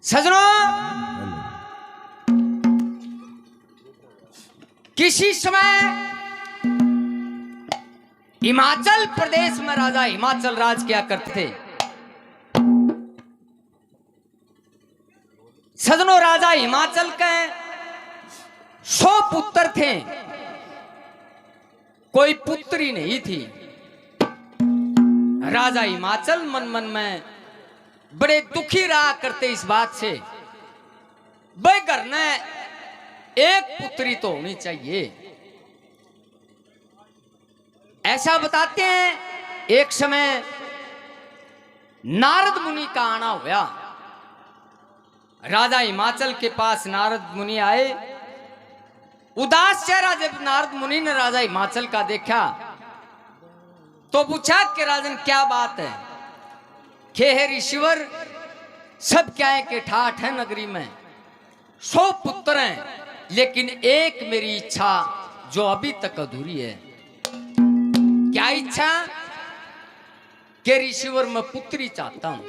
सजनों, किसी समय हिमाचल प्रदेश में राजा हिमाचल राज किया करते थे। सजनों, राजा हिमाचल के 100 पुत्र थे, कोई पुत्री नहीं थी। राजा हिमाचल मन मन में बड़े दुखी रहा करते इस बात से, भाई घर ने एक पुत्री तो होनी चाहिए। ऐसा बताते हैं एक समय नारद मुनि का आना हुआ। राजा हिमाचल के पास नारद मुनि आए। उदास चेहरा जब नारद मुनि ने राजा हिमाचल का देखा तो पूछा कि राजन क्या बात है? खे हे ऋषिवर, सब क्या है कि ठाठ है नगरी में, 100 पुत्र हैं, लेकिन एक मेरी इच्छा जो अभी तक अधूरी है। क्या इच्छा? कि ऋषिवर मैं पुत्री चाहता हूं।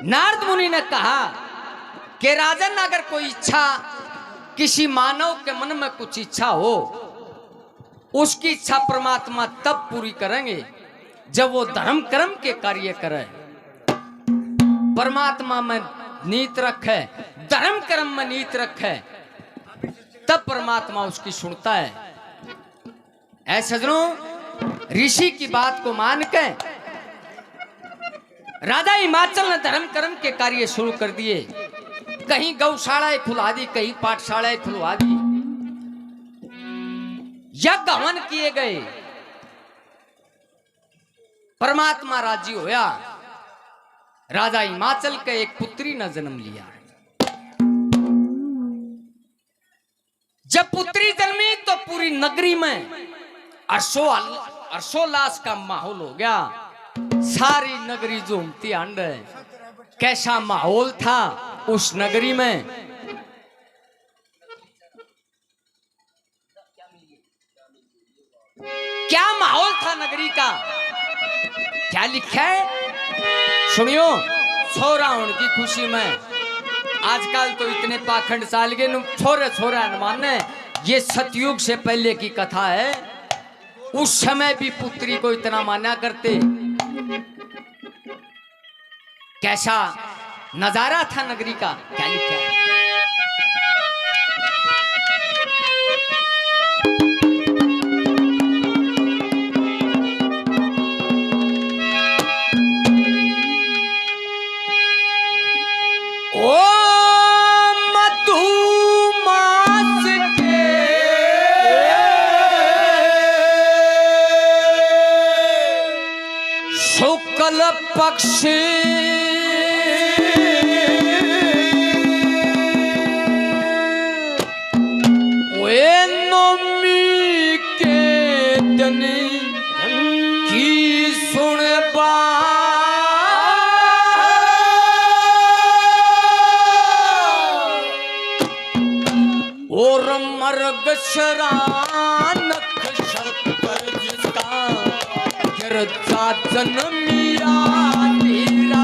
नारद मुनि ने कहा कि राजन, अगर कोई इच्छा किसी मानव के मन में कुछ इच्छा हो, उसकी इच्छा परमात्मा तब पूरी करेंगे जब वो धर्म कर्म के कार्य करे, परमात्मा में नीत रखे, धर्म कर्म में नीत रखे, तब परमात्मा उसकी सुनता है। ऐसे सजनों, ऋषि की बात को मान के राजा हिमाचल ने धर्म कर्म के कार्य शुरू कर दिए। कहीं गौशालाएं खुलवा दी, कहीं पाठशालाएं खुलवा दी, यज्ञ हवन किए गए, परमात्मा राजी होया। राजा हिमाचल के एक पुत्री ने जन्म लिया। जब पुत्री जन्मी तो पूरी नगरी में हर्षोल्लास का माहौल हो गया। सारी नगरी झूमती आंड। कैसा माहौल था उस नगरी में? क्या माहौल था नगरी का? क्या लिखा है सुनियो। छोरा होने की खुशी में आजकल तो इतने पाखंड साल के छोरे छोरा माने, ये सतयुग से पहले की कथा है। उस समय भी पुत्री को इतना माना करते। कैसा नजारा था नगरी का? क्या लिखा है? शुक्ल पक्ष नवमी के दिन की सुनबा, और मर्ग शरानक शक्कर जिसका गिरजा जन्मिया तेरा।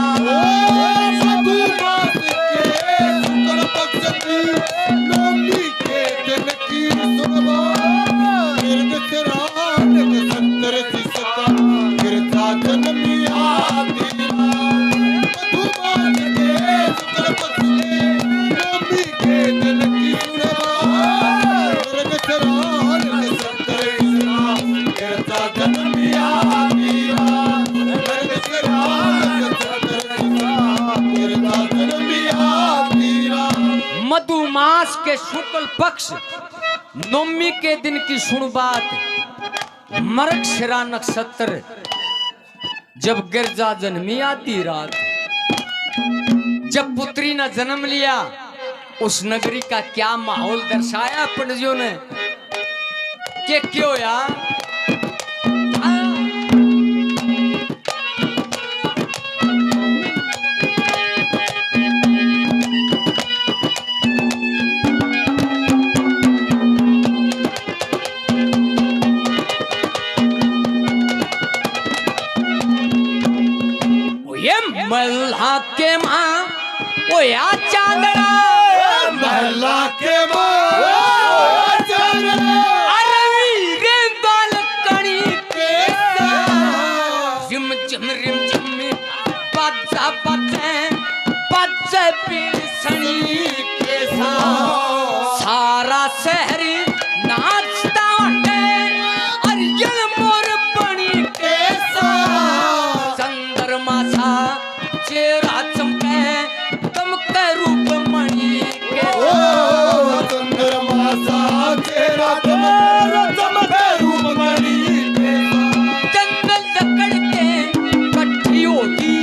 मधुमास के शुक्ल पक्ष नवमी के दिन की सुन बात। मर्गशिरा नक्षत्र जब गिरजा जन्मी आती रात, जब पुत्री ने जन्म लिया, उस नगरी का क्या माहौल दर्शाया पंडितों ने कि क्यों यार। महल्ला के माँ ओ या चांदना महल्ला के माँ अरे वीरे बालकनी के रिम झिम बाजा बजे पिलसनी के सारा शहरी नाचता है और ये मोर बनी के चंद्रमा सा चेहरा चमके दमके रूप मणि के चंद्रमा सा चेहरा चमके रूप मणि के जंगल लकड़ते कट्ठी होगी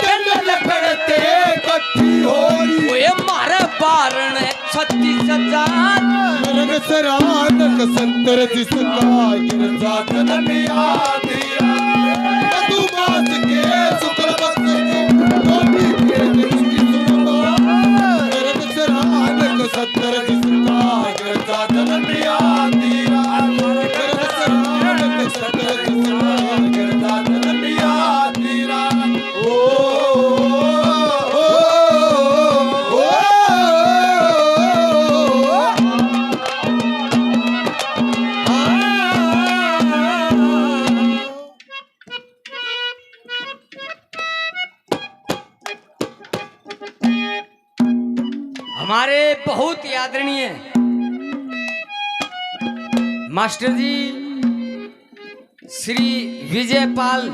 जंगल लकड़ते कट्ठी होगी ओए मारे बारण 36 हजार नरक सरानक संतर जिसका गिरजा जनमिया दिया मधुमास के शुक्ल पक्ष गोपी के दृष्टि सुनता नरक सरानक संतर जिसका गिरजा जनमिया दिया नरक सरानक संतर जिसका गिरजा जनमिया दिया ओ हमारे बहुत आदरणीय मास्टर जी श्री विजयपाल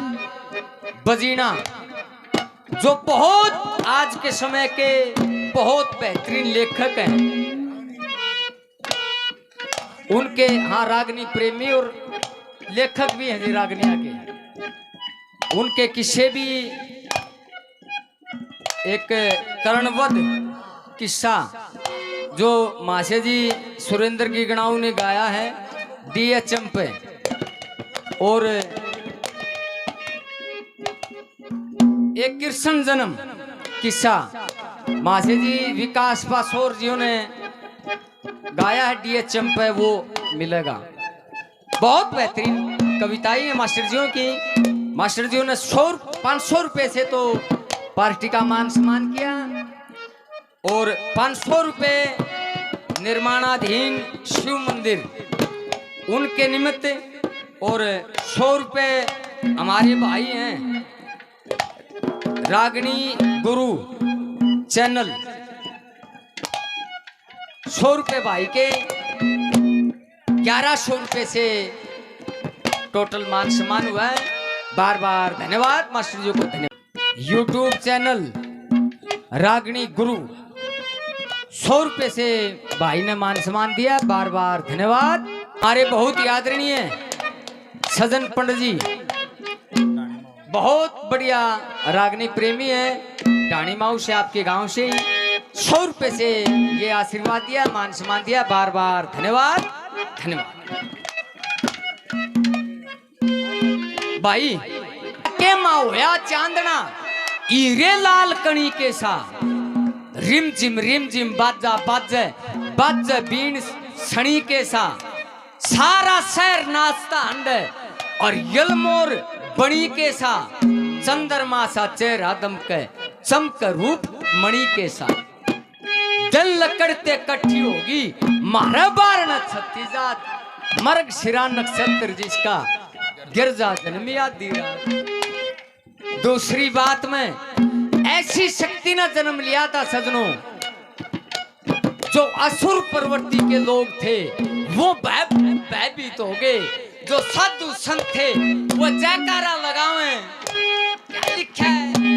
बजीना जो बहुत आज के समय के बहुत बेहतरीन लेखक हैं उनके हाँ रागनी प्रेमी और लेखक भी हैं रागनिया के उनके किस्से भी एक कर्णवध किस्सा जो माशे जी सुरेंद्र की गणाऊ ने गाया है DHM पे और एक कृष्ण जन्म किस्सा माशे जी विकास पासोर जी ने गाया है DHM पे वो मिलेगा बहुत बेहतरीन कविताएं हैं मास्टर जियों की मास्टर जियों ने 500 रुपए से तो पार्टी का मान सम्मान किया और 500 रुपए निर्माणाधीन शिव मंदिर उनके निमित्त और 100 रुपए हमारे भाई हैं रागनी गुरु चैनल 100 रुपए भाई के 1100 रुपए से टोटल मान सम्मान हुआ है बार बार धन्यवाद मास्टर जी को धन्यवाद YouTube चैनल रागनी गुरु 100 रुपए से भाई ने मान सम्मान दिया बार बार धन्यवाद हमारे बहुत ही आदरणीय सजन पंडित जी बहुत बढ़िया रागनी प्रेमी है डाणी माऊ से आपके गांव से 100 रुपए से ये आशीर्वाद दिया मान सम्मान दिया बार बार धन्यवाद धन्यवाद भाई के माओया चांदना हीरे लाल कणी के सा रिम जिम बाजा बाज बीन सणी के सा सारा शहर नाचता हंड और यलमोर बणी के सा चंद्रमा सा चेहरा दमके चमक रूप मणि के सा जल लकड़ते कट्ठी होगी मारा बारण 36 जात मर्ग शिरा नक्षत्र जिसका गिरजा जन्मिया दीरा दूसरी बात में ऐसी शक्ति ने जन्म लिया था सजनों जो असुर प्रवृत्ति के लोग थे वो भयभीत हो गए जो साधु संत थे वो जयकारा लगावे क्या लिखा है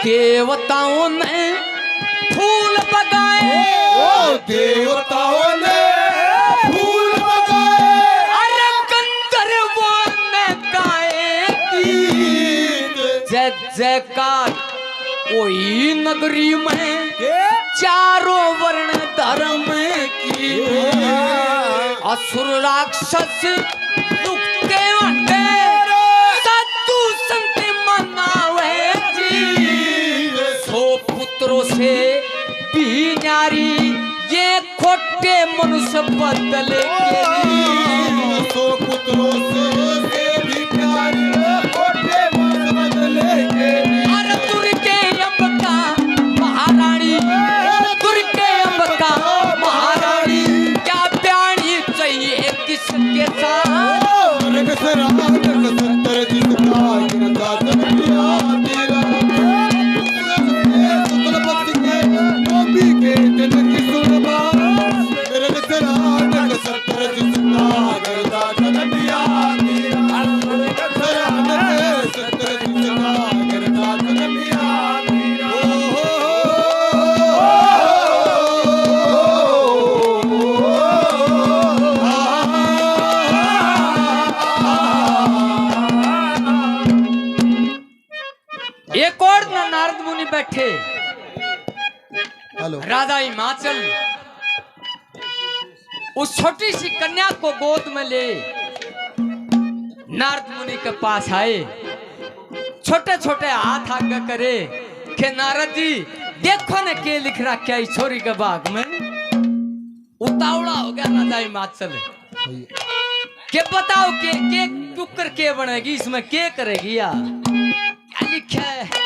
देवताओं ने फूल बगाए देवताओं ने फूल बगाए अरे गंधर्वों ने गाए गीत जय जयकार कोई नगरी में चारों वर्ण धर्म की असुर राक्षस दुखते वंडे साधु संत मनावे जी 100 पुत्रों से भी न्यारी ये खोटे मनुष्य बदलेंगे 100 पुत्रों से भी प्यारी खोटे मनुष्य बदलेंगे अरे दुर्गे अंबिका महारानी दुर्गे अंबिका महारानी क्या प्यारी चाहिए किसके साथ रगसरा संतर जिसका गिरता जन्मिया तेरा सुतल भक्त के नबी के जन की सुनबा रगसरा संतर जिसका गिरता जन्मिया तेरा रगसरा संतर जिसका गिरता जन्मिया एक और नारद मुनि बैठे हेलो राजा हिमाचल उस छोटी सी कन्या को गोद में ले नारद मुनि के पास आए छोटे छोटे हाथ आगे करे कि नारद जी देखो न के लिख रहा क्या इस छोरी के बाग में उतावड़ा हो गया राजा हिमाचल के बताओ के कुकर के बनेगी इसमें के करेगी यार क्या लिखा है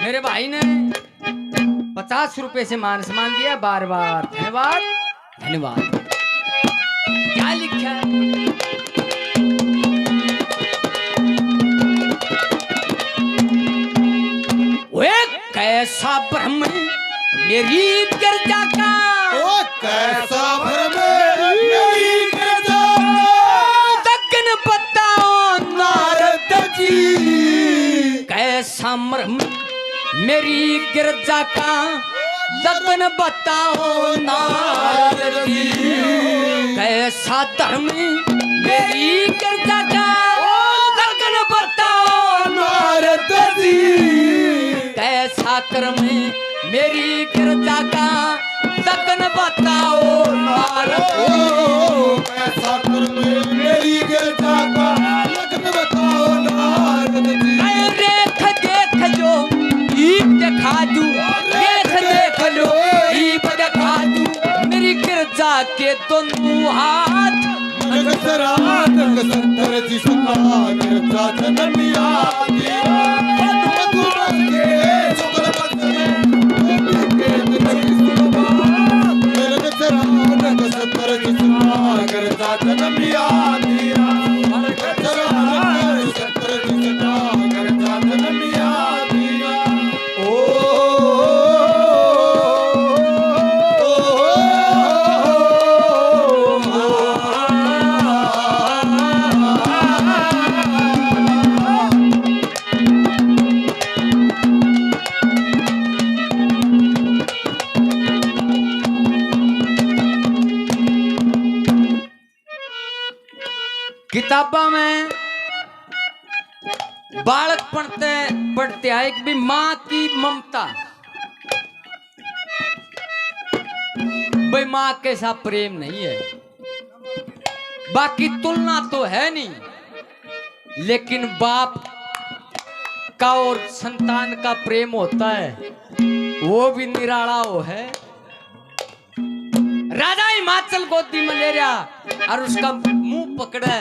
मेरे भाई ने 50 रुपए से मान सम्मान दिया बार बार धन्यवाद धन्यवाद क्या लिखा है वे कैसा ब्रह्म मेरी गिरजा का ओ कैसा भ्रम मेरी गिरजा दग्न बताओ नारद जी कैसा मर्म मेरी गिरजा का लगन बताओ नारद जी कैसा धर्म मेरी गिरजा का लगन बताओ नारद जी कैसा कर्म मेरी गिरजा का लगन बताओ नारद जी कैसा कर्म मेरी गिरजा का लगन बताओ नारद जी रेख देख जो ईप दिखा दू रेख देख लो ईप दिखा दू मेरी गिरजा के दोनों हाथ नगसरा संतर जिसका गिरजा जन्मिया तेरा मधुमत के शुक्ल भक्त नबी के जन की सुनबा नगसरा संतर जिसका गिरजा जन्मिया तेरा नगसरा संतर जिसका गिरजा जन्मिया तेरा किताबा में बालक पढ़ते आए कि भी माँ की ममता भाई माँ के साथ प्रेम नहीं है बाकी तुलना तो है नहीं लेकिन बाप का और संतान का प्रेम होता है वो भी निराला हो है राजा हिमाचल गोदी में ले रहा और उसका मुंह पकड़ा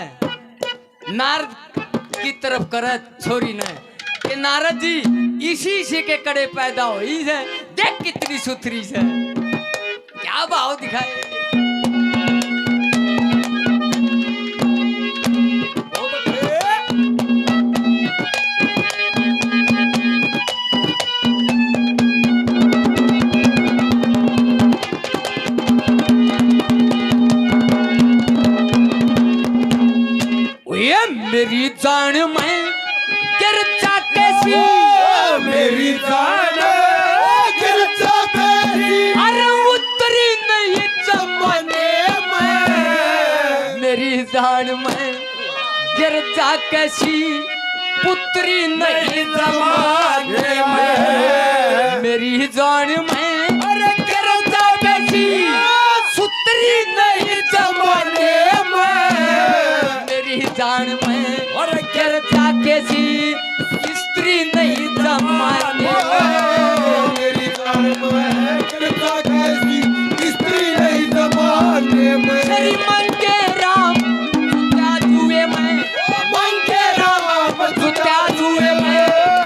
नारद की तरफ करे छोरी ने कि नारद जी इसी से के कड़े पैदा हो है देख कितनी सुथरी से क्या भाव दिखाए मेरी जान में गिरजा कैसी मेरी जान गिरजा जान में गिरजा कैसी पुत्री नहीं जमाने में, मेरी जान में अरे गिरजा कैसी पुत्री नहीं जमाने में, मेरी जान में और गिरजा कैसी स्त्री नहीं जमाने में, मेरी जान में गिरजा कैसी स्त्री नहीं जमाने में। श्री मंगे राम जुत्या जुए में, मंगे राम जुत्या जुए में,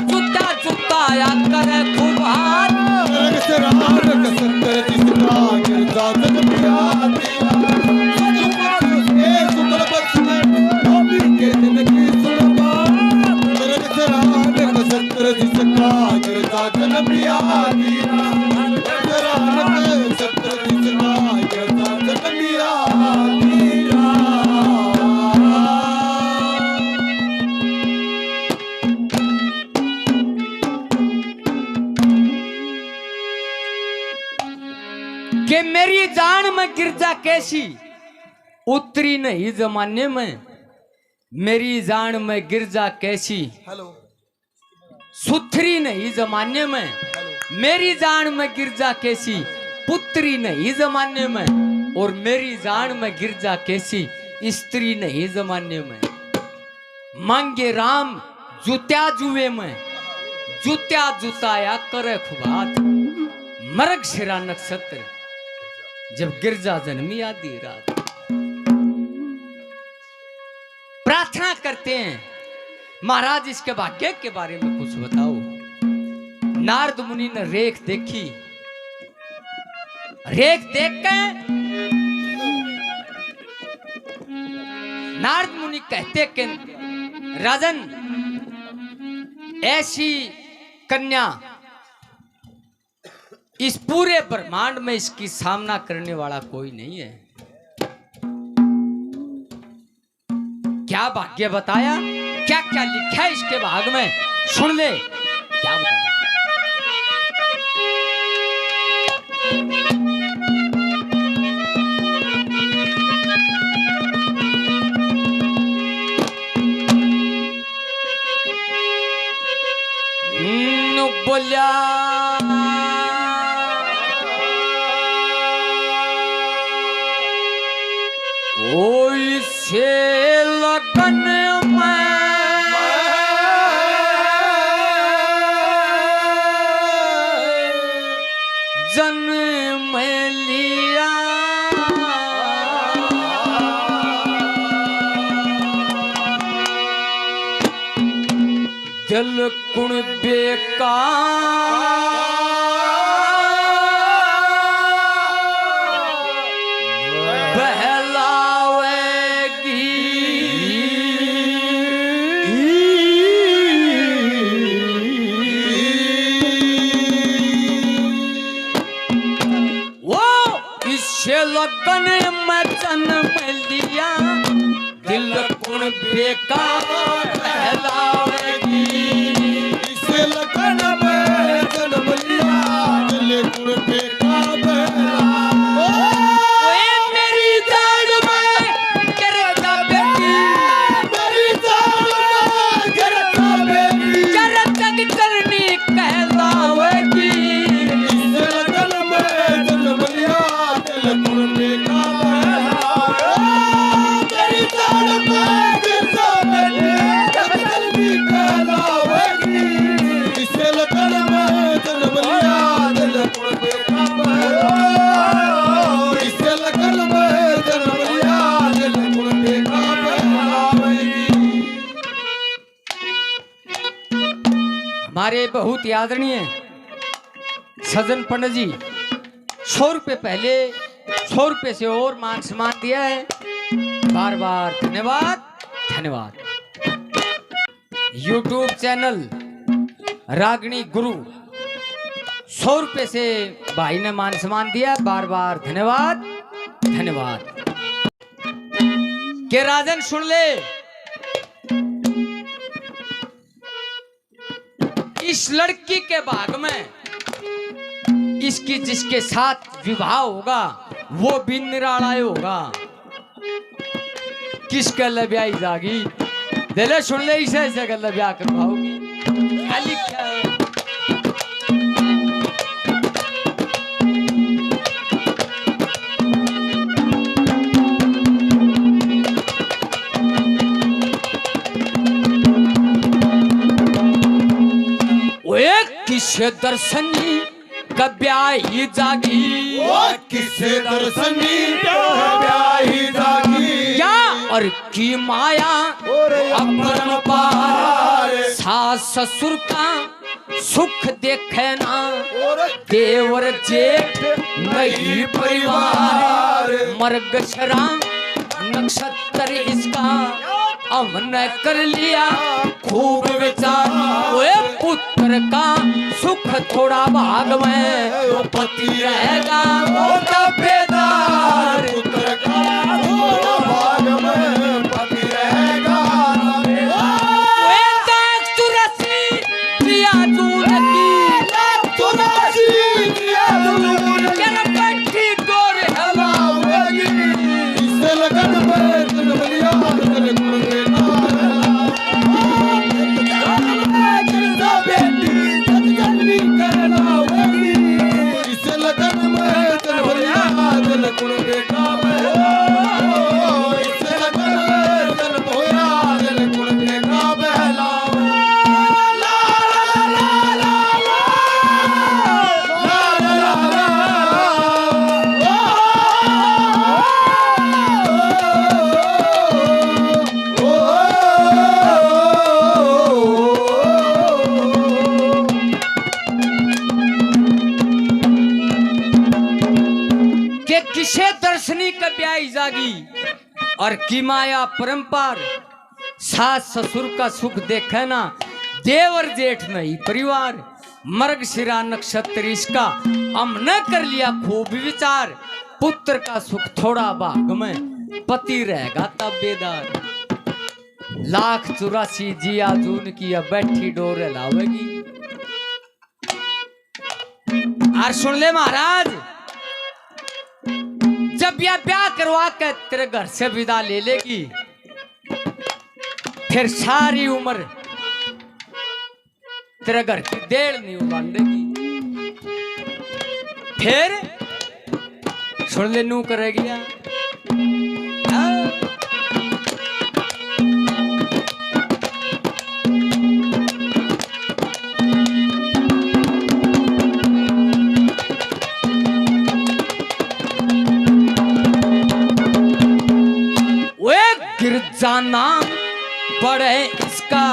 जुत्या जुताया करे खूब हाथ, रंग से रानक संकर जिसका गिरजा जग पिया दिया। सजुबान से सुतल बचपन नौमी के दिन की सुन बात, रंग से रानक संकर जिसका गिरजा जग पिया दिया। रंग से रानक संकर जिसका गिरजा जग पिया दिया। कि मेरी जान में गिरजा कैसी उतरी नहीं जमाने में, मेरी जान में गिरजा कैसी हेलो सुथरी नहीं जमाने में, मेरी जान में गिरजा कैसी पुत्री नहीं जमाने में, और मेरी जान में गिरजा कैसी स्त्री नहीं जमाने में। मांगे राम जुत्या जुए में, जुत्या जुताया करे खुबात, मरग शिरा नक्षत्र जब गिरजा जन्मी आधी रात। प्रार्थना करते हैं महाराज इसके भाग्य के बारे में कुछ बताओ। नारद मुनि ने रेख देखी, रेख देख के नारद मुनि कहते कि राजन ऐसी कन्या इस पूरे ब्रह्मांड में इसकी सामना करने वाला कोई नहीं है। क्या भाग्य बताया, क्या क्या लिखा है इसके भाग में, सुन ले क्या बताया। बोलिया ओई से लगन में जन्म लिया, दिल कुण बेकार लगन में जन्म लिया, दिल कुण बेकार बहलावेगी। इसे लगन में जन्म लिया, दिल कुण बेकार बहलावेगी। मेरी जान में गिरजा बेटी, मेरी जान में गिरजा बेटी, जरतक करनी कहलावेगी। इसे लगन में जन्म लिया, दिल कुण बेकार बहलावेगी। मेरी जान में गिरजा बेटी, जरतक कहलावेगी। इसे लगन में जन्म लिया, दिल कुण बेकार बहलावेगी। इसे लगन में जन्म लिया, दिल कुण बेकार बहलावेगी। हमारे बहुत आदरणीय सज्जन पंडित जी 100 रुपये पहले 100 रुपये से और मान सम्मान दिया है, बार बार धन्यवाद धन्यवाद। YouTube चैनल रागिनी गुरु 100 रुपये से भाई ने मान सम्मान दिया, बार बार धन्यवाद धन्यवाद। के राजन सुन ले, इस लड़की के भाग में इसकी जिसके साथ विवाह होगा वो भी निराला होगा। किसके लिए ब्याही जागी दिले सुन ले इसे ऐसे कर ले ब्याह करवाओगी क्या लिखा है वो एक किसे दर्शनी कब्याही जागी किसे दर्शनी ब्याही जागी क्या और की माया अपरंपार सास ससुर का सुख देखे ना देवर जेठ नहीं परिवार मर्गशरा नक्षत्र इसका हमने कर लिया खूब विचार वो पुत्र का सुख थोड़ा भाग में वो पति रहेगा वो बेदार पुत्र का थोड़ा भाग में पति रहेगा इससे लगन में जनमलिया इससे लगन में जनमलिया जल कुण बेटा इससे लगन में जल भोया जल कुण बेटा बहला किसे दर्शनी का ब्याही जागी और की माया परंपार सास ससुर का सुख देखे ना देवर जेठ नहीं परिवार मर्गशिरा नक्षत्र इसका हमने कर लिया खूब विचार पुत्र का सुख थोड़ा भाग में पति रहेगा तब बेदार 1,84 जिया जून की अब बैठी डोर लावेगी और सुन ले महाराज जब यह ब्याह करवा के तेरे घर से विदा ले लेगी फिर सारी उम्र तेरे घर की देर नहीं उबालेगी फिर सुन ले नू करेगी गिरजा नाम पड़े इसका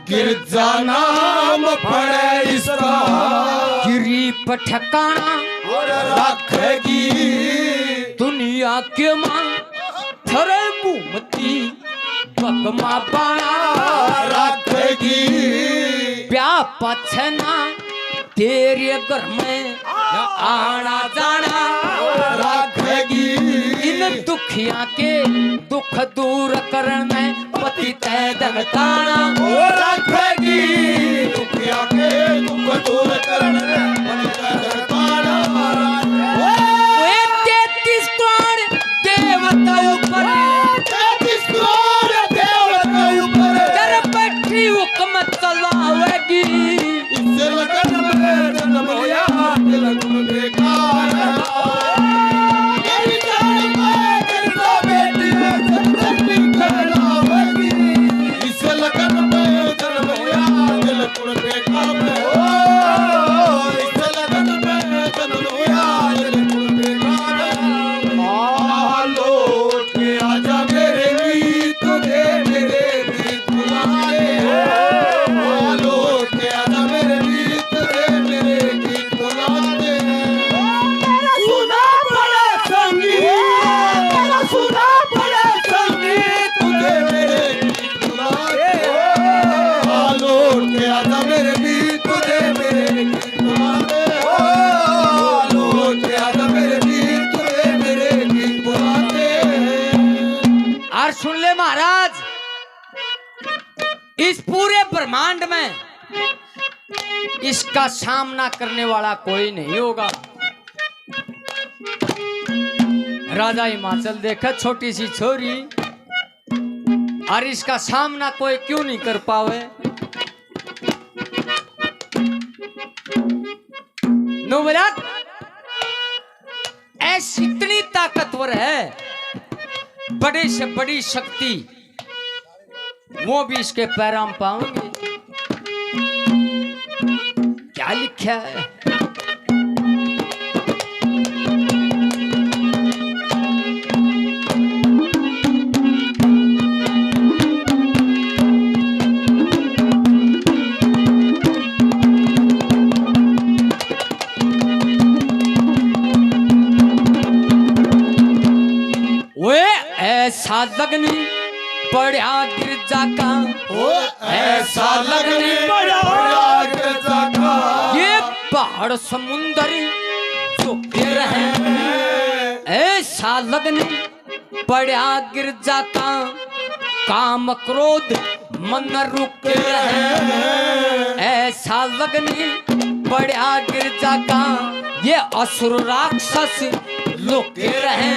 गिरजा नाम पड़े इसका गिरी पर ठिकाना रखेगी दुनिया के मां थरे घूमती बगमा बाणा रखेगी ब्याह पछना तेरे घर में आना जाना रखेगी इन दुखिया के दुख दूर करने पति तय दगताना रखेगी दुखिया के दुख दूर करने पति तय दगताना 33 करोड़ देवता ऊपर 33 करोड़ देवता ऊपर कर बैठी हुक्म चलावेगी इससे लगन में जन्म लिया दिल गुण बेकार मेरी जान में करना बेटी जन्म कहलावेगी इससे लगन में जन्म लिया दिल गुण बेकार इससे लगन में जन्म लिया दिल गुण बेकार लौट के आजा मेरे गीत दे मेरे गीत बुलाए लौट के आजा मेरे गीत दे मेरे गीत बुलाए सुना पड़े संगीत सुना पड़े संगीत तुझे मेरे गीत बुलाए लौट के आजा मेरे गीत दे मेरे गीत बुलाए लौट के आजा मेरे गीत दे मेरे गीत बुलाते और सुन ले महाराज इस पूरे ब्रह्मांड में इसका सामना करने वाला कोई नहीं होगा। राजा हिमाचल देखा छोटी सी छोरी और इसका सामना कोई क्यों नहीं कर पावे। नवरात ऐसी इतनी ताकतवर है, बड़े से बड़ी शक्ति वो भी इसके पैराम पाओगे। क्या लिखा है? ऐसा लगनी पड़ा गिरजा का, ओ ऐसा लगनी पड़ा गिरजा का, ये पहाड़ समुंदर जो गिर है। ऐसा लगनी पड़ा गिरजा का, काम क्रोध मन रुक रहे। ऐसा लगनी पड़ा गिरजा का, ये असुर राक्षस लुक रहे।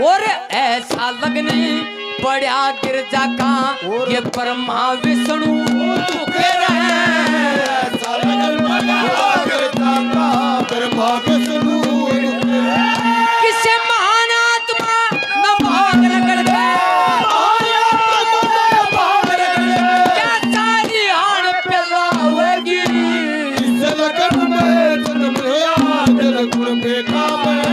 और ऐसा लगने पड़ा गिरजा का, ये ब्रह्मा विष्णु लुक रहे। ऐसा लगनी पड़ा गिरजा का, ब्रह्मा विष्णु किसे महान आत्मा न भाग रगड़ गए, क्या सारी हाड़ पे लावेगी। इस लगन में जन्म लिया दिल गुण बेका में,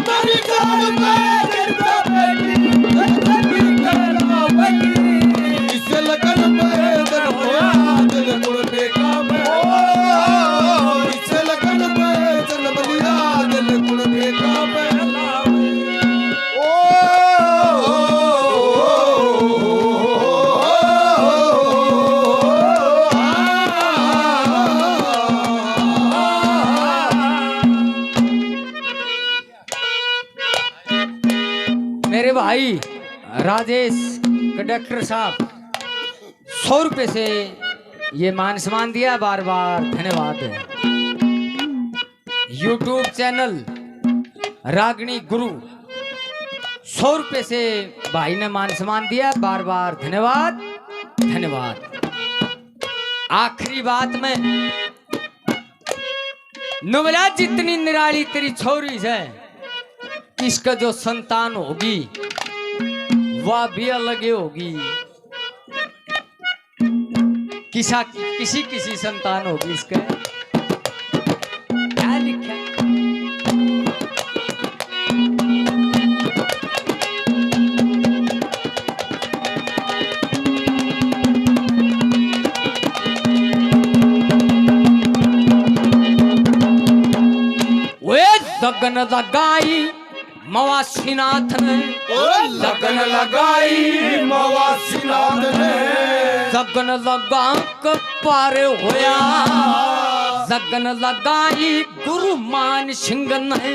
मेरी जान में गिरजा बेटी इस लगन में जन्म लिया दिल गुण बेका में, इस लगन में जन्म लिया दिल गुण बेका में। मेरे भाई राजेश कंडक्टर साहब 100 रुपए से ये मान सम्मान दिया, बार बार धन्यवाद। यूट्यूब चैनल रागिनी गुरु 100 रुपए से भाई ने मान सम्मान दिया, बार बार धन्यवाद धन्यवाद। आखिरी बात में नुमला जितनी निराली तेरी छोरी है, इसका जो संतान होगी वह भी अलग ही होगी। किसी किसी संतान होगी इसका। क्या लिखा है? वे लगन लगाई मवासीनाथ ने, लगन लगाई मवासीनाथ ने, लगन लगा के पार होया। लगन लगाई गुरु मान सिंह ने,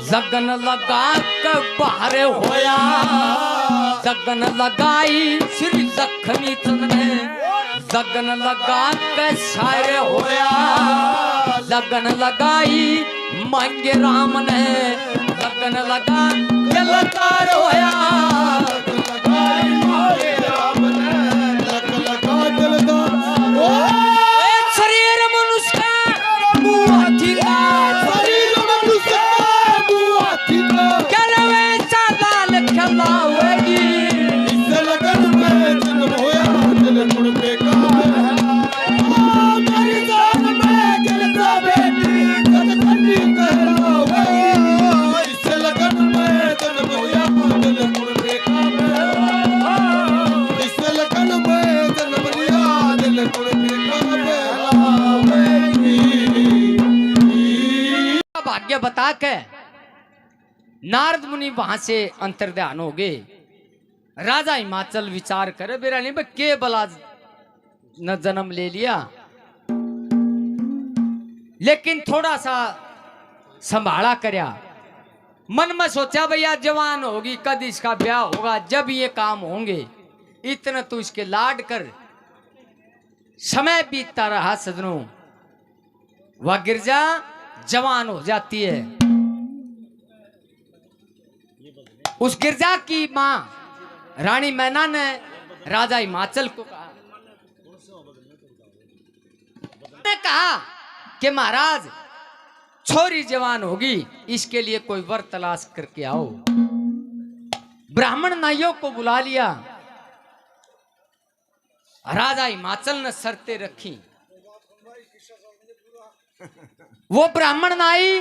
लगन लगा के पार होया। लगन लगाई श्री लक्ष्मी चंद ने, लगन लगा के सारे होया। लगन लगाई मांगे राम ने, लगन लगा के लतार होया। लगाई मारे राम ने, लगन लगा दिलदार होया। शरीर मनुष्य का मुँह हाथी का, शरीर मनुष्य का मुँह हाथी का, क्या वैसा लाल खिलावेगी। इस लगन में जन्म होया दिल गुण बेका में, मेरी जान में गिरजा बेटी जगदंबी कहलावेगी। इस लगन में जन्म होया दिल गुण बेका में, इस लगन में जन्म लिया दिल गुण बेका कहलावेगी। भाग्य बता के नारद मुनि वहां से अंतर्ध्यान हो गए। राजा हिमाचल विचार करे बेरा नहीं बे के बला न जन्म ले लिया, लेकिन थोड़ा सा संभाला करया। मन में सोचा भैया जवान होगी कद इसका ब्याह होगा, जब ये काम होंगे। इतना तो इसके लाड कर। समय बीतता रहा सजनों, वह गिरजा जवान हो जाती है। उस गिरजा की मां रानी मैना ने राजा हिमाचल को कहा, ने कहा कि महाराज छोरी जवान होगी, इसके लिए कोई वर तलाश करके आओ। ब्राह्मण नाइयों को बुला लिया। राजा हिमाचल ने शर्तें रखी। वो ब्राह्मण नाई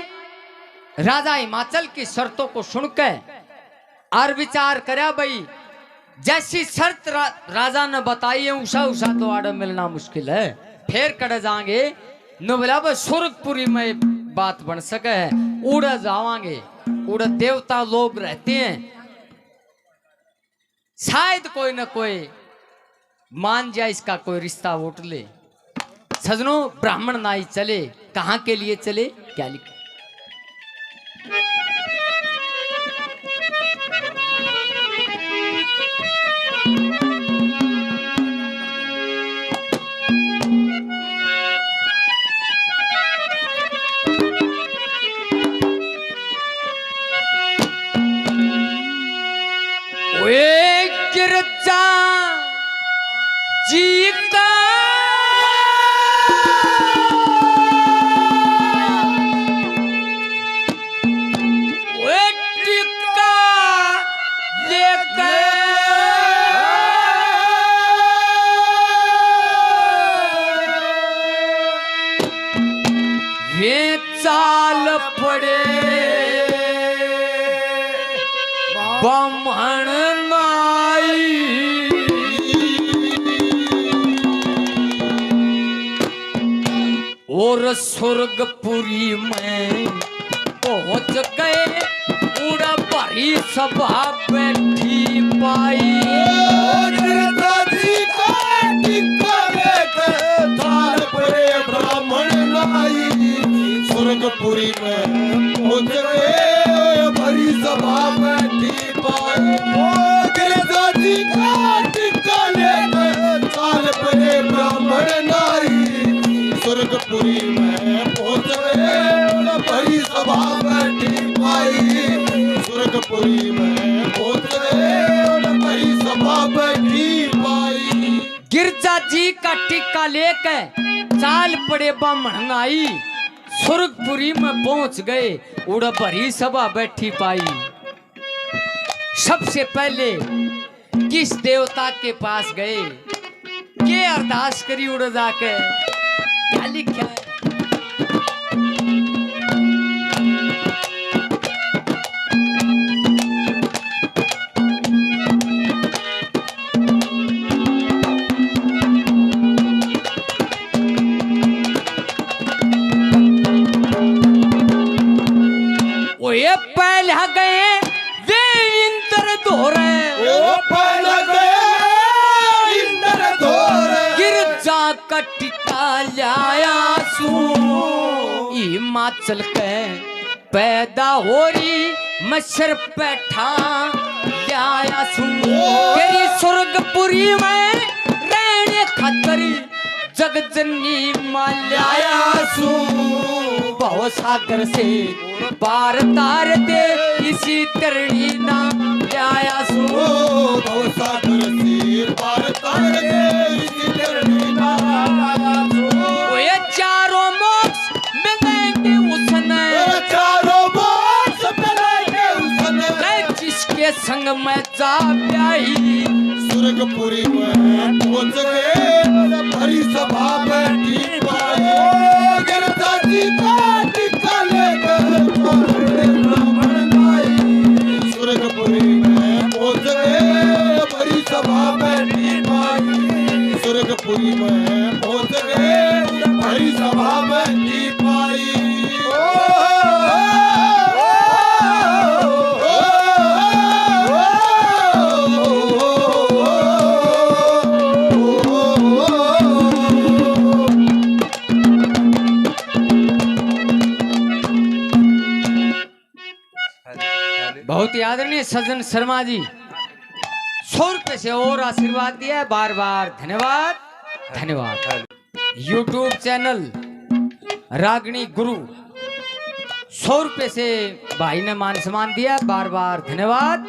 राजा हिमाचल की शर्तों को सुनकर और विचार करा, भाई जैसी शर्त राजा ने बताई है उषा उषा तो आड़े मिलना मुश्किल है, फिर कड़े जाएंगे न बोला भाई स्वर्गपुरी में बात बन सके है, उड़े जावांगे, उड़े देवता लोग रहते हैं, शायद कोई न कोई मान जाए, इसका कोई रिश्ता उठ ले। सजनों ब्राह्मण नाई चले, कहां के लिए चले, क्या लिखा? गिरजा जी का टिक्का लेकर वे चाल पड़े ब्राह्मण और स्वर्गपुरी में पहुंच गए, उड़ा भरी सभा बैठी पाई। ब्राह्मण नाई स्वर्गपुरी में पहुंच गए, भरी सभा बैठी पाई। गिरजाजी का टिक्का लेकर चाल पड़े ब्राह्मण नाई स्वर्गपुरी में पहुंच गए, भरी सभा बैठी पाई। स्वर्गपुरी में पहुंच गए, भरी सभा बैठी पाई। गिरजा जी का टिक्का लेकर चाल पड़े ब्राह्मण नाई स्वर्गपुरी में पहुंच गए, उड़ भरी सभा बैठी पाई। सबसे पहले किस देवता के पास गए, के अरदास करी उड़ जाके, क्या लिखा है? वो ये पहले गए वे इंद्र धोरे, वो पहले गए इंद्र धोरे, गिरजा का टिक्का लाया सू, हिमाचल के पैदा हो रही मशर पैठा लाया सू, तेरी स्वर्गपुरी में रहने खातिर जगजननी माल्याया सू, भव सागर से पार तार दे इसी तरणी नाम लाया सू, भव सागर से पार तार दे इसी तरणी नाम लाया सू। ये चारों मोक्ष मिलेंगे उसने, चारों मोक्ष मिलेंगे उसने, जिसके संग में जा प्याई। स्वर्गपुरी में पहुंच गए, भरी सभा बैठी पाई। गिरजाजी का टिक्का लेकर ब्राह्मण नाई स्वर्गपुरी में पहुंच गए, भरी सभा बैठी पाई। स्वर्गपुरी में पहुंच गए, भरी सभा बैठी पाई। बहुत ही आदरणीय सज्जन शर्मा जी 100 रुपए से और आशीर्वाद दिया है, बार बार धन्यवाद धन्यवाद। YouTube चैनल रागनी गुरु 100 रुपए से भाई ने मान सम्मान दिया, बार बार धन्यवाद।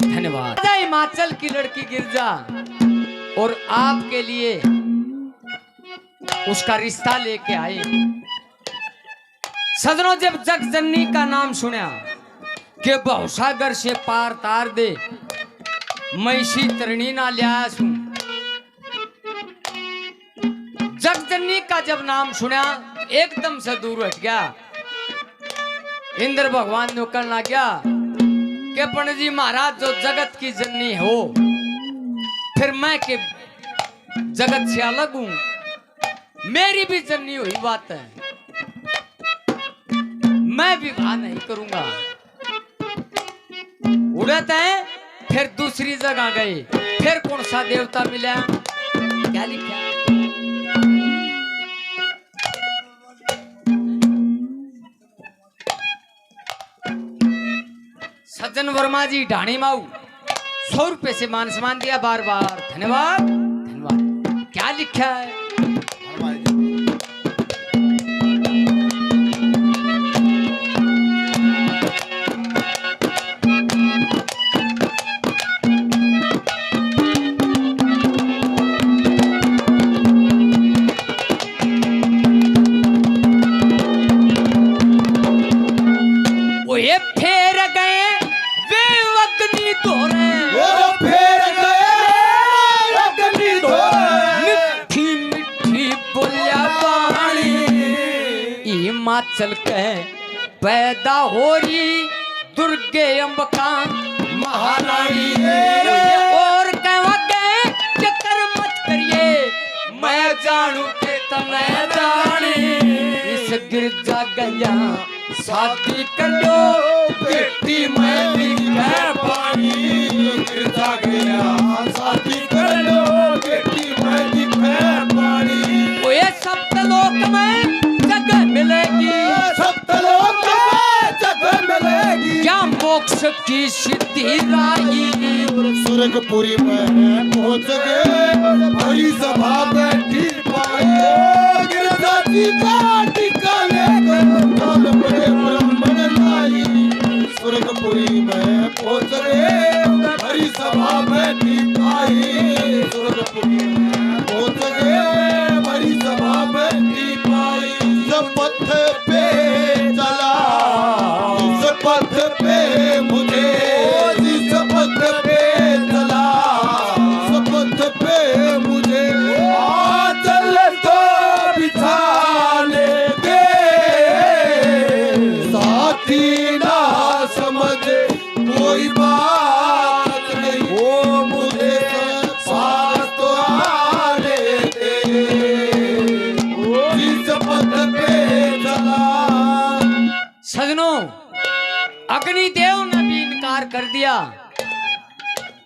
धन्यवाद। राजा हिमाचल की लड़की गिरजा और आपके लिए उसका रिश्ता लेके आई। सजनों, जब जगजननी का नाम सुना कि बहुसागर से पार तार दे मैसी तरणी ना लिया सू, जगजननी का जब नाम सुना एकदम से दूर हट गया। इंद्र भगवान ने कहना गया कि पंडित जी महाराज जो जगत की जननी हो, फिर मैं के जगत से अलग हूं, मेरी भी जननी हुई बात है, मैं विवाह नहीं करूंगा। उड़ते हैं, फिर दूसरी जगह गए, फिर कौन सा देवता मिला, क्या लिखा? सज्जन वर्मा जी ढाणी माऊ 100 रुपए से मान सम्मान दिया, बार बार धन्यवाद धन्यवाद। क्या लिखा है? हिमाचल के पैदा हो रही दुर्गे अंबिका महारानी, और कहोगे चक्कर मत करिए, मैं जानू के तुम्हें जानी। इस गिरजा गया शादी कर लो, बेटी मैं दिखे पानी। गिरजा गया शादी कर लो, बेटी मैं दिखे पानी। वो सप्तलोक में जगह मिलेगी, सप्तलोक में जगह मिलेगी। क्या मोक्ष की सिद्धि राही, स्वर्गपुरी में पहुंच गए, भरी सभा बैठी पाए। गिरजा जी का टीका लेकर काल बड़े ब्राह्मण लाई। स्वर्गपुरी में पहुंच गए, भरी सभा बैठी पाई। स्वर्गपुरी में पहुंच गए, भरी सभा बैठी पाई। पथ पे चला, इस पथ पे मुझे, इस पथ पे चला, इस पथ पे मुझे चल तो बिछाने दे। साथी ना समझ कोई बात नहीं, वो मुझे पास तो आने दे। इस पथ पे सजनों, अग्निदेव ने भी इनकार कर दिया,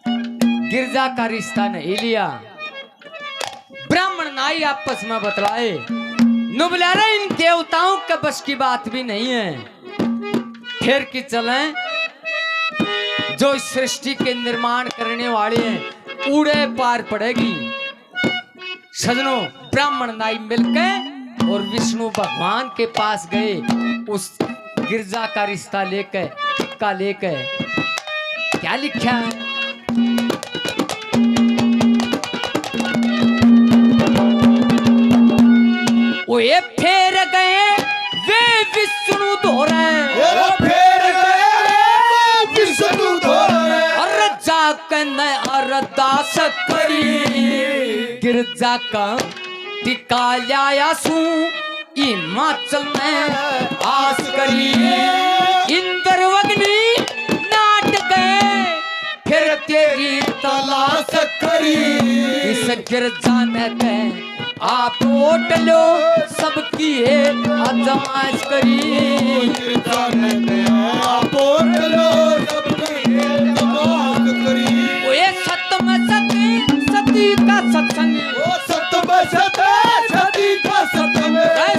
गिरजा का रिश्ता नहीं लिया। ब्राह्मण नाई आपस में बतलाए, नुबलारा इन देवताओं के बस की बात भी नहीं है, फिर की चलें, जो इस सृष्टि के निर्माण करने वाले हैं उड़े पार पड़ेगी। सजनों, ब्राह्मण नाई मिलकर और विष्णु भगवान के पास गए, उस गिरजा का रिश्ता लेकर, टिक्का लेकर। क्या लिखा है? वो ये फेर गए वे विष्णु धोरे, फेर गए विष्णु धोरे। और जाकर न अरदास करी, गिरजा का टिका लाया सू हिमाचल में आस करी। इंद्र अग्नि नाट गए, फिर तेरी तलाश करी। इस गिरजा ने आप ओट लो, सबकी है आजमाइश करी। गिरजा ने आप ओट लो, सबकी है आजमाइश करी। वो ये सत्य में सती का सत्संग, वो सत्य में सती का सत्संग,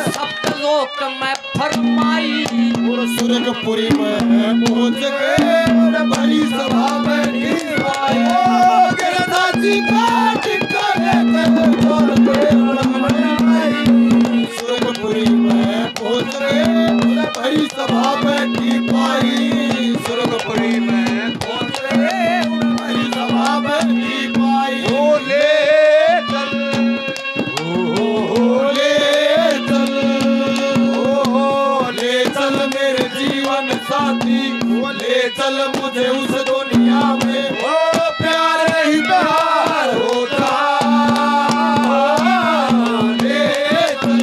सप्तलोक में फरमाई। और स्वर्गपुरी में पहुंच गए, भरी सभा बैठी पाई। गिरजा जी का टिक्का लेकर काल बड़े ब्राह्मण आई। स्वर्गपुरी में पहुंच गए, भरी सभा बैठी पाई। स्वर्गपुरी में पहुंच गए, आती, ले चल मुझे उस दुनिया में, ओ प्यार ही प्यार होता। ले चल,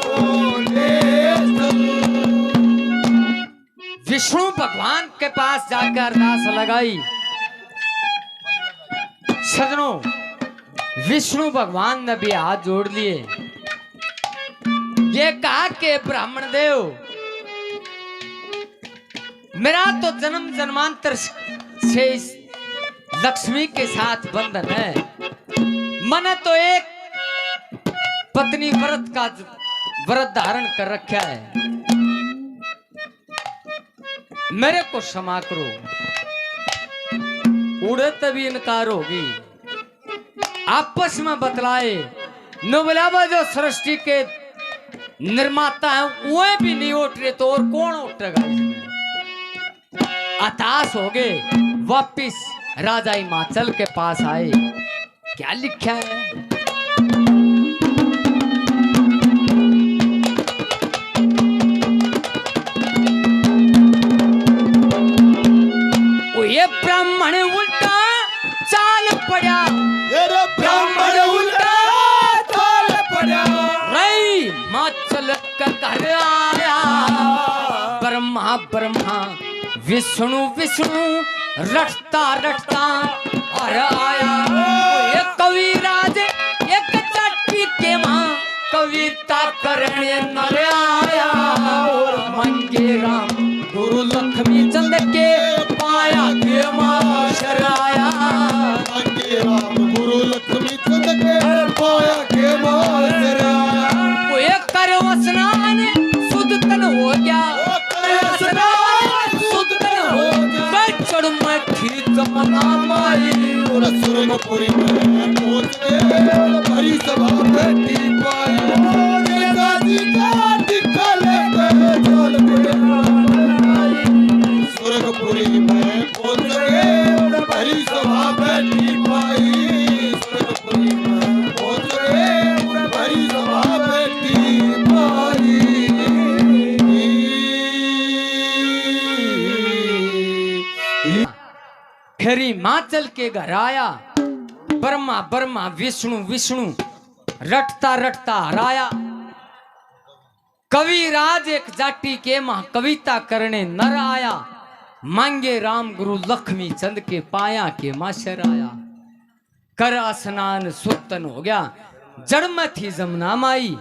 ओ ले चल। विष्णु भगवान के पास जाकर अरदास लगाई। सजनों, विष्णु भगवान ने भी हाथ जोड़ लिए, ये कहा कि ब्राह्मण देव, मेरा तो जन्म जन्मांतर से इस लक्ष्मी के साथ बंधन है। मैंने तो एक पत्नी व्रत धारण कर रखा है, मेरे को क्षमा करो। उड़े तभी इनकार होगी। आपस में बतलाए, नोबलाबा जो सृष्टि के निर्माता है वो भी नहीं उठ रहे तो और कौन उठेगा इसमें। हताश हो गए, वापिस राजा हिमाचल के पास आए। क्या लिखा है? ये ब्राह्मण उल्टा चाल पड़ा, ये ब्राह्मण उल्टा चाल पड़ा। रई हिमाचल का घर आया, ब्रह्मा ब्रह्मा विष्णु विष्णु रटता रटता और आया। ये कविराज एक चट्टी के मां कविता करने नर आया। और मंगे राम गुरु लक्ष्मी चंद के पाया के मां शराया। मंगे राम गुरु लक्ष्मी चंद के पाया के मां शराया। वो एक कर स्नान शुद्ध तन हो गया, शुद्ध तन हो गया। चढ़ मठी जमना माई, और सुरनपुरी में पहुंच गए, भरी सभा बैठी पाई। गंगा जी का टिक्का लेके चल गए, सुरनपुरी में पहुंच गए, भरी सभा बैठी पाई। सुरनपुरी में पहुंच गए, भरी सभा बैठी पाई। फिर हिमाचल के घर आया, ब्रह्मा ब्रह्मा विष्णु विष्णु रटता रटता हराया। कविराज एक जाति के मां कविता करने नर आया। मांगे राम गुरु लक्ष्मी चंद के पाया के माशर आया। कर स्नान सुतन हो गया, जड़ में थी जमुना माई।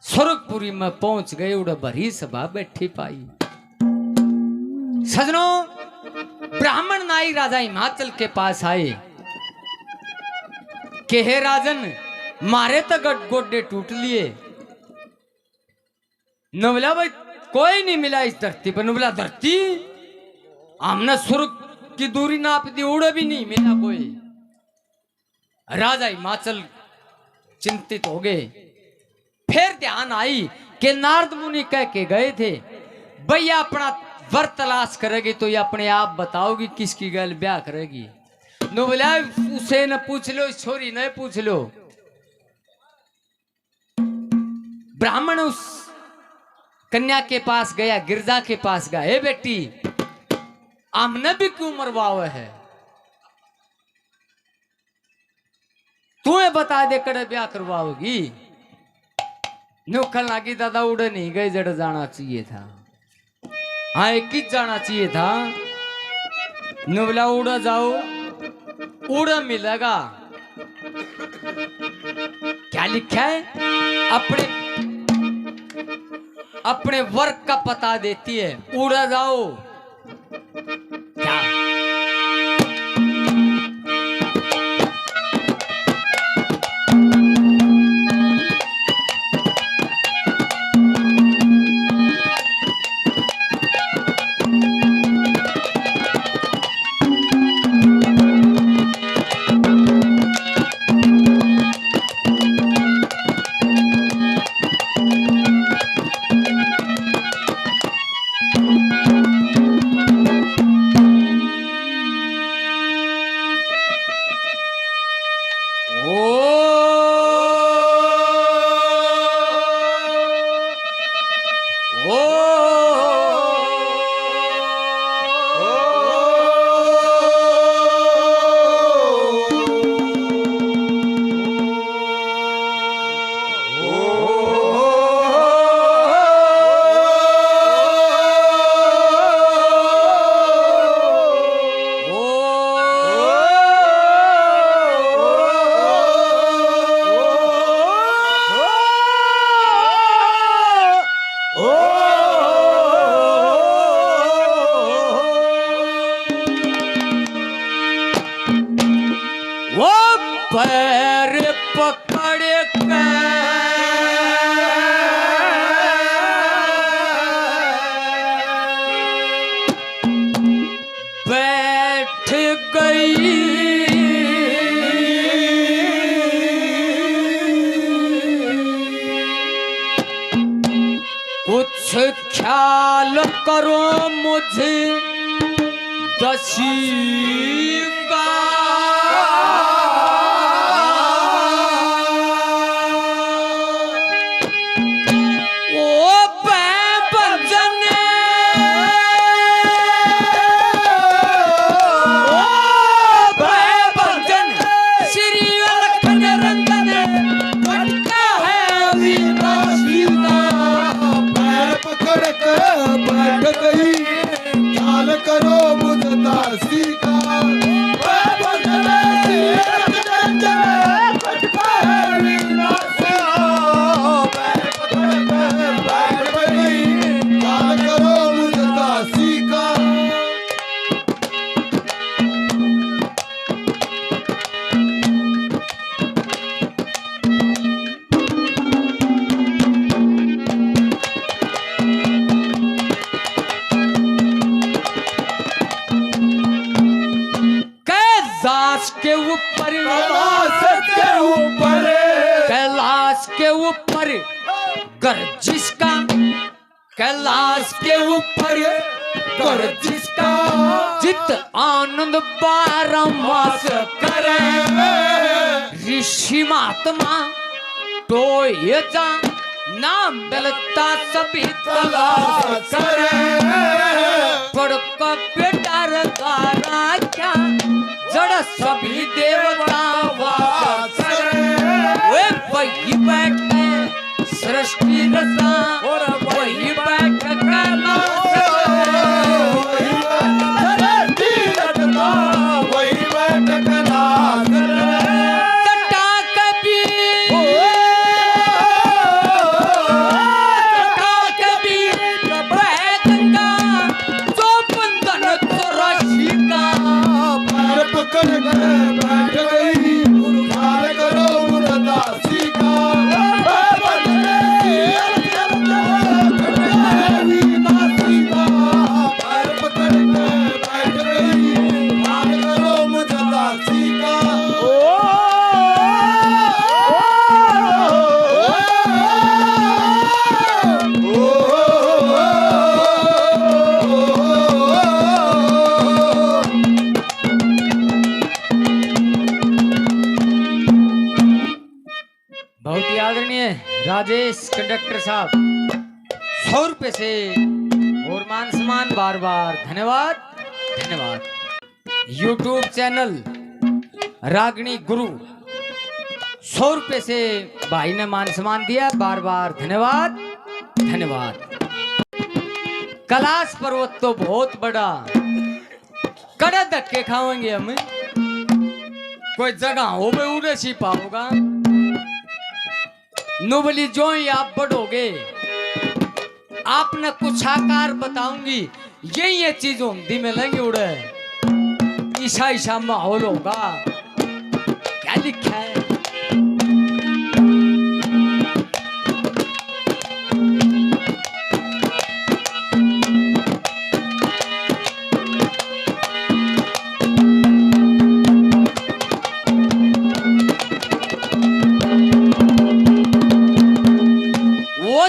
स्वर्गपुरी में पहुंच गए, उड़ भरी सभा बैठी पाई। सजनों, ब्राह्मण नाई राजा हिमाचल के पास आए कि हे राजन, मारे तो गोड्डे टूट लिए। नवला भाई कोई नहीं मिला इस धरती पर। नवला धरती हमने स्वर्ग की दूरी नाप दी, उड़ भी नहीं मिला कोई। राजा हिमाचल चिंतित हो गए। फिर ध्यान आई कि नारद मुनि कह के गए थे, भैया अपना वर तलाश करेगी तो ये अपने आप बताओगी किसकी गल ब्याह करेगी। नो बोला उसे न पूछ लो, छोरी न पूछ लो। ब्राह्मण उस कन्या के पास गया, गिरजा के पास गया। हे बेटी, हमने भी क्यों मरवाओ है, तुम्हें बता दे कड़े ब्याह करवाओगी। नोखल लागी दादा उड़े नहीं गए, जड़ जाना चाहिए था। हाँ, एक ही जाना चाहिए था। नुबला उड़ा जाओ, उड़ा मिलेगा। क्या लिखा है? अपने वर्क का पता देती है, उड़ा जाओ। क्या करो मुझे दसी का करो मुझे दासी का करो मुझे दासी का कैलाश के ऊपर गर्जिश का कैलाश के ऊपर गर्जिश का चित आनंद बारमास करे ऋषि महात्मा तो ये जा नाम मिलता सभी तलाश करे पड़का बेटा रकारा क्या जड़ सभी देवता वास वे वही बैठे सृष्टि रचा और वही बैठ राजेश कंडक्टर साहब 100 रुपए से और मान सम्मान बार बार धन्यवाद धन्यवाद। यूट्यूब चैनल रागिनी गुरु 100 रुपए से भाई ने मान सम्मान दिया बार बार धन्यवाद धन्यवाद। कैलाश पर्वत तो बहुत बड़ा कड़े धक्के खाएंगे हम कोई जगह हो गए उड़े सी पाओगा नोबली जो ही आप बढ़ोगे आपने कुछ आकार बताऊंगी ये चीजों हिंदी में लेंगे उड़े ईशा ईशा माहौल होगा क्या लिखा है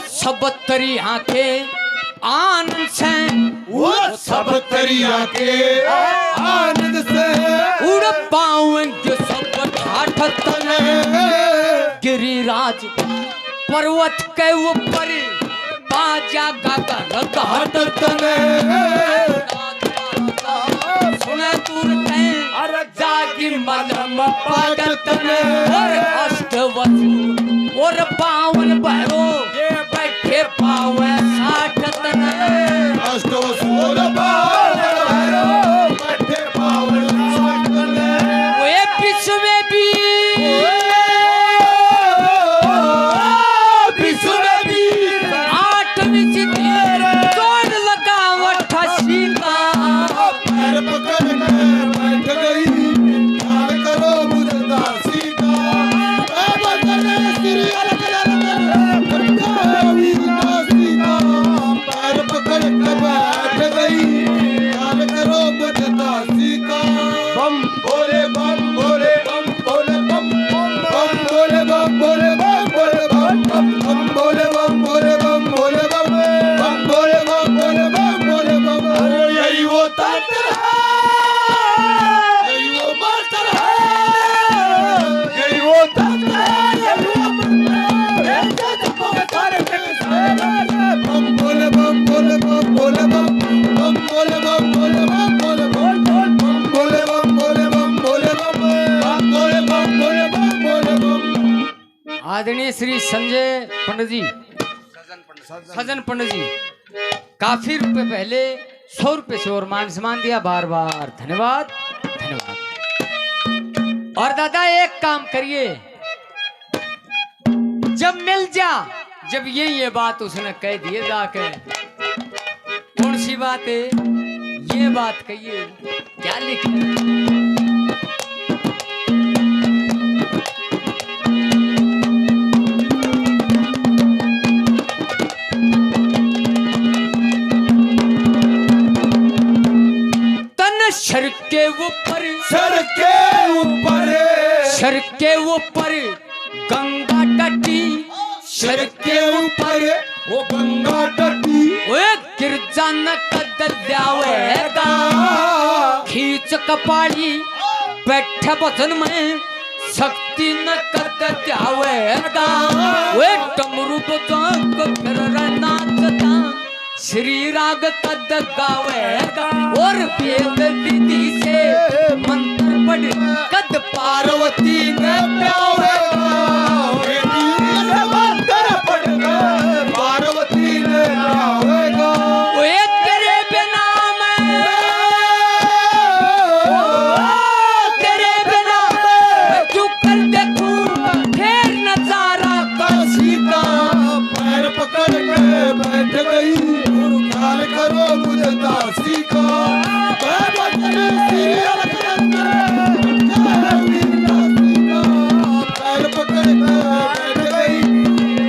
सब तरी आंखें आनंद से वो सब तरी आंखें आनंद से उड़ पाएंगे सब ठाठ तने गिरिराज पर्वत के ऊपर बाजा गागर घाट तने सुने दूर के अरे जागी मलम पागल तने और अष्टवसु और पावन भैरो बैठे पावे साठ तने अष्टवसुर पावन भैरो बैठे पावन साठ तने वे विश्व में भी आठवीं सिद्धि तोड़ लगा 88 का पैर पकड़ के बैठ गई प्यार करो मुझे दासी का बदले श्री अलग अलग आदरणीय श्री संजय पंडित जी, सजन पंडित जी, काफी रुपए पहले 100 रुपए से और मान सम्मान दिया, बार बार धन्यवाद धन्यवाद। और दादा एक काम करिए, जब मिल जा, जब ये बात उसने कह दिए जाके, कौन सी बात है ये बात कहिए, क्या लिखे? सर के ऊपर, सर के ऊपर, सर के ऊपर गंगा तटी, सर के ऊपर वो गंगा तटी, ओए गिरजा न कदर जावेगा, खींच कपाड़ी बैठे बचन में शक्ति न कदर जावेगा, ओए डमरू बजाक फिर नाचता श्री राग कद गावेगा, और वेद विधि से मंत्र पढ़ कद पार्वती ने प्यावेगा, मंत्र पढ़ पार्वती ने प्यावेगा, ओए तेरे बिना मैं, तेरे बिना मैं क्यों कर देखूं फिर नजारा काशी का, पैर पकड़ के बैठ गई, ख्याल करो मुझे दासी का, मैं बचन सीरियल के अंदर दासी का, पैर पकड़ के बैठ गई,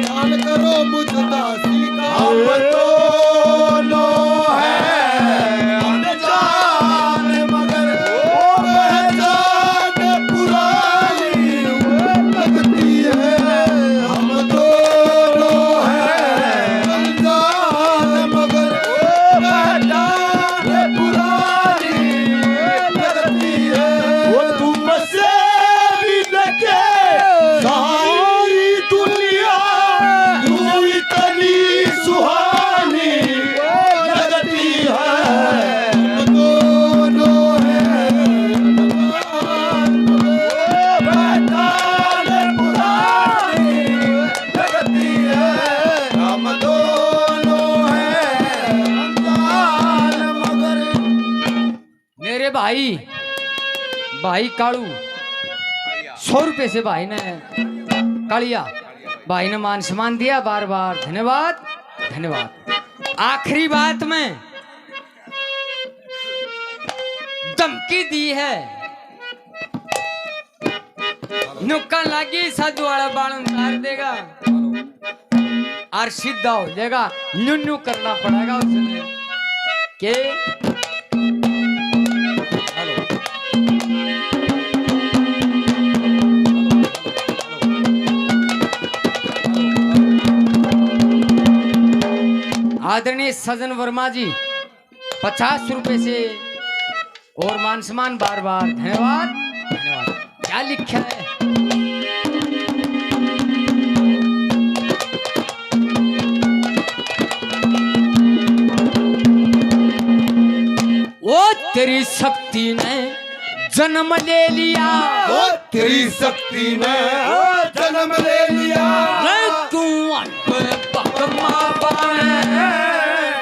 ख्याल करो मुझे दासी का, हम दोनों हैं अनजान मगर पहचान पुरानी लगती है, हम दोनों हैं अनजान मगर पहचान पुरानी लगती है, वो तुमसे भी लगे सारी दुनिया यूं इतनी सुहानी लगती है, हम दोनों हैं अनजान मगर पहचान पुरानी लगती है, हम दोनों हैं अनजान मगर। मेरे भाई कालू 100 रुपए से भाई ने कालिया भाई ने मान सम्मान दिया, बार बार धन्यवाद धन्यवाद। आखिरी बात में धमकी दी है, नुक्का लगी साधु वाला बाण उतार देगा और सीधा हो जाएगा, न्यू करना पड़ेगा उसने के आदरणीय सजन वर्मा जी 50 रुपए से और मान सम्मान, बार बार धन्यवाद धन्यवाद। क्या लिखा है? ओ तेरी शक्ति ने जन्म ले लिया, ओ तेरी शक्ति ने जन्म ले लिया, तू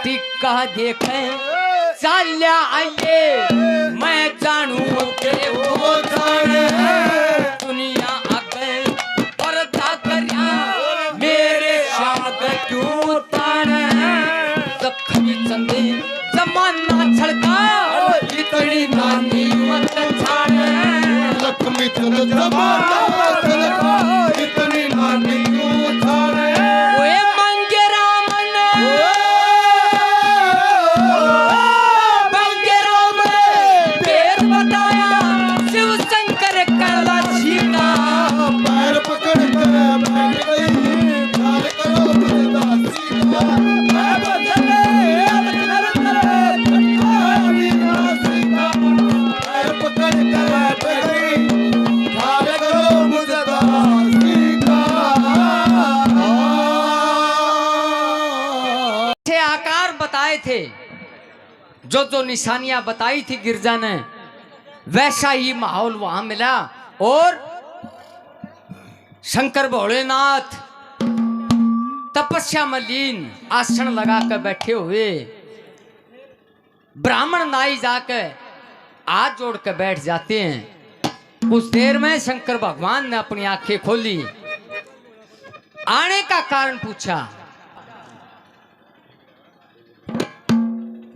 टिक्का देखे चाल्या आइए, मैं जानू के वो जाने, दुनिया आगे पर्दा करिया मेरे शाग क्यों ताने, जख्मी चंदे जमाना छड़का इतनी नानी मत छाड़े, लक्ष्मी चंद जमाना छड़का इतनी नानी क्यों छाड़े, ओए मंगे रामन मंगे राम पैर बताया शिव शंकर करला छीना, पैर पकड़ के बैठ गई, ख्याल करो मुझे दासी का, मैं बचन पैर पकड़ के बैठ गई, ख्याल करो मुझे दासी का। आकार बताए थे, जो निशानियां बताई थी गिरजा ने, वैसा ही माहौल वहां मिला, और शंकर भोलेनाथ तपस्या में लीन आसन लगा कर बैठे हुए ब्राह्मण नाई जाकर हाथ जोड़ कर बैठ जाते हैं। कुछ देर में शंकर भगवान ने अपनी आंखें खोली, आने का कारण पूछा।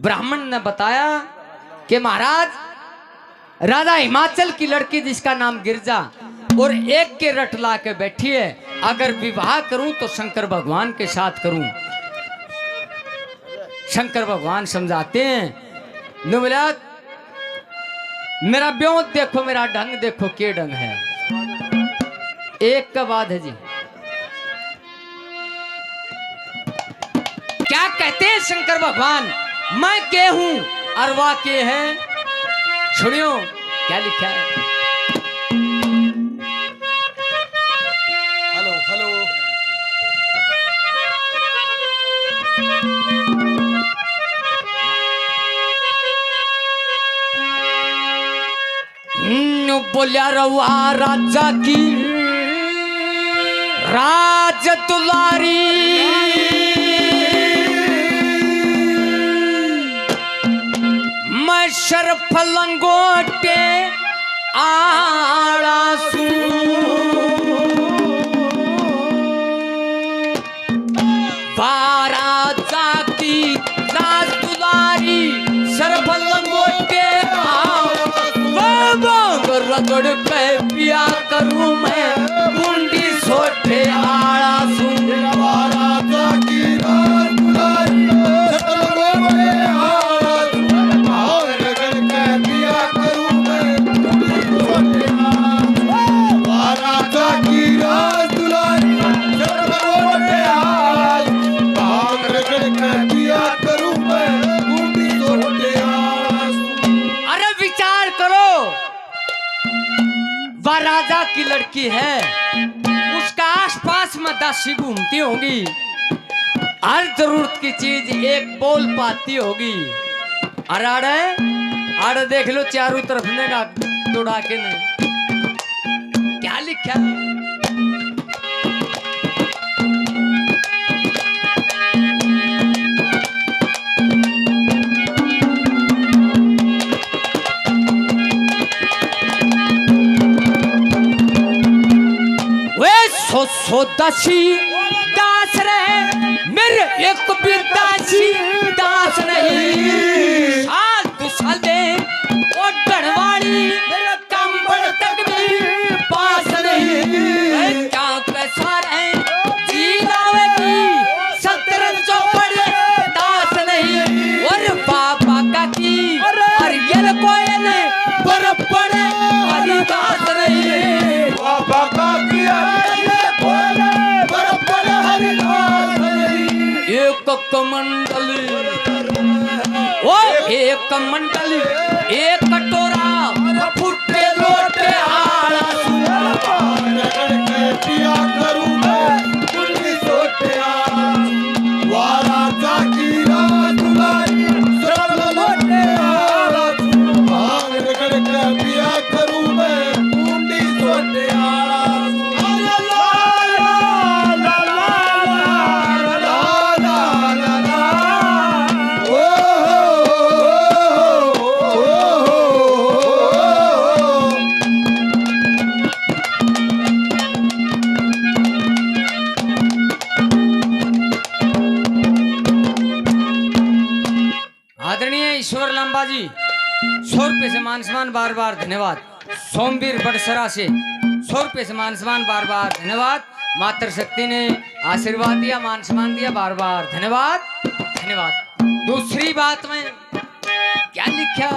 ब्राह्मण ने बताया कि महाराज राजा हिमाचल की लड़की जिसका नाम गिरजा और एक के रट ला के बैठी है, अगर विवाह करूं तो शंकर भगवान के साथ करूं। शंकर भगवान समझाते हैं, बोला मेरा ब्यों देखो, मेरा ढंग देखो, के ढंग है। एक का बाद है जी, क्या कहते हैं शंकर भगवान, मैं के हूं और वाह के है। सुनियो क्या लिखा है। हेलो हेलो बोलिया रवा राजा की राज दुलारी, मैं शर्फ लंगोटे आड़ा सू, राजा की राज दुलारी, शर्फ लंगोटे रगड़ के पिया करूं मैं, कुंडी सोटे आड़ा सू। राजा की राज दुलारी, रगड़ के पिया करूं मैं, राजा की राज दुलारी, रगड़ के पिया करूं मैं, कुंडी सोटे आड़ा सू। अरे विचार करो, वह राजा की लड़की है, उसका आसपास में दासी घूमती होगी, हर जरूरत की चीज एक बोल पाती होगी। अरे आड़े देख लो चारों तरफ ने दौड़ा के नहीं, क्या लिखा है। सो दासी दास रहे मेरे, एक भी दासी दास नहीं। साल दो साल दे ओ डरवाड़ी, मेरा कंबल तक भी पास नहीं। क्या कैसा रहे जी लावेगी, 17 चौपड़े दास नहीं। और बाबा का की और ये कोयल पर पड़े हरी दास नहीं। बाबा का किया एक कमंडली, ओ एक मंडली, एक कटोरा फुटे लोटे आड़ा रगड़ के पिया करूं मैं, कुंडी सोटे आड़ा सू। राजा की राज दुलारी, लोटे आड़ा सू। रगड़ के पिया करूं मैं, कुंडी सोटे आड़ा सू। आदरणीय ईश्वर लंबा जी 100 रुपए से मान सम्मान बार बार धन्यवाद। सोमवीर बड़सरा से 100 रुपए से मान सम्मान बार बार धन्यवाद। मातृ शक्ति ने आशीर्वाद दिया, मान सम्मान दिया, बार बार धन्यवाद धन्यवाद। दूसरी बात में क्या लिखा,